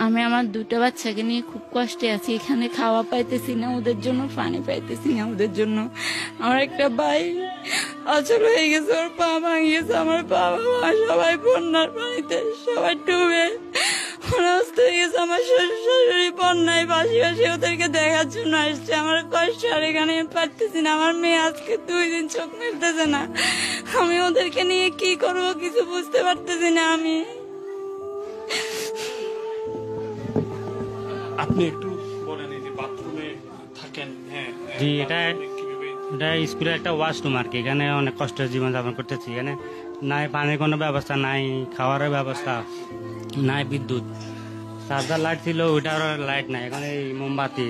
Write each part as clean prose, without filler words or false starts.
আমি আমার দুটো বাচ্চাকে নিয়ে খুব কষ্টে আছি। এখানে খাওয়া পাইতেছি না ওদের জন্য, পানি পাইতেছি না ওদের জন্য। আমার একটা ভাই অচল হয়ে গেছে, ওর পা ভাঙে গেছে। আমার বাবা মা সবাই বন্যার পানিতে সবাই ডুবে অনাস্ত হয়ে গেছে। আমার শ্বশুর শাশুড়ি বন্যায় ভাসি ভাসি ওদেরকে দেখার জন্য আসছে। আমার কষ্ট আর এখানে পারতেছি না। আমার মেয়ে আজকে 2 দিন চোখ মেলতেছে না। আমি ওদেরকে নিয়ে কি করবো কিছু বুঝতে পারতেছি না। আমি আপনি একটু বলেন, এই যে বাথরুমে থাকেন, হ্যাঁ জি, এটা কিভাবে? এটা স্কুলের একটা ওয়াশরুম আর কি। এখানে অনেক কষ্টের জীবনযাপন করতেছি। এখানে নাই পানির কোনো ব্যবস্থা, নাই খাওয়ার ব্যবস্থা, নাই বিদ্যুৎ। চার্জার লাইট ছিল, ওইটার লাইট নাই। এখন এই মোমবাতি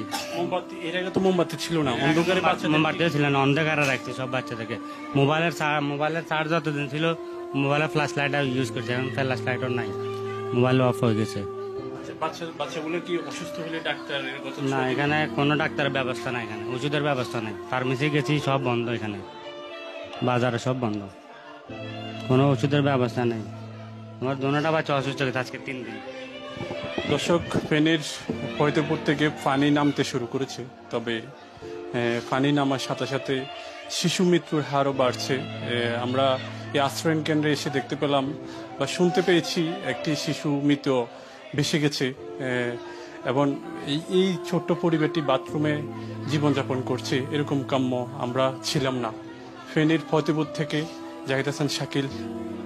এর আগে তো মোমবাতি ছিল না, অন্ধকারে মোমবাতিও ছিল না, অন্ধকারে রাখছি সব বাচ্চাদেরকে। মোবাইলের চার্জ যতদিন ছিল মোবাইলের ফ্ল্যাশ লাইট ইউজ করছে, এখন ফ্ল্যাশ লাইটও নাই, মোবাইল অফ হয়ে গেছে। বাচ্চাগুলো কি অসুস্থ হলে ডাক্তারের কথা না, এখানে কোনো ডাক্তারের ব্যবস্থা নাই, এখানে ওষুধের ব্যবস্থা নাই। ফার্মেসি গেছি, সব বন্ধ। এখানে বাজারে সব বন্ধ, কোনো ওষুধের ব্যবস্থা নেই। আমার দোনোটা বাচ্চা অসুস্থ হয়েছে আজকে 3 দিন। দর্শক, ফেনীর ফতেপুর থেকে পানি নামতে শুরু করেছে, তবে পানি নামার সাথে সাথে শিশু মৃত্যুর হারও বাড়ছে। আমরা এই আশ্রয়ণ কেন্দ্রে এসে দেখতে পেলাম বা শুনতে পেয়েছি একটি শিশু মৃত ভেসে গেছে, এবং এই ছোট্ট পরিবারটি বাথরুমে জীবনযাপন করছে, এরকম কাম্য আমরা ছিলাম না। ফেনীর ফতেপুর থেকে জাহিদ হাসান শাকিল,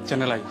চ্যানেল আই।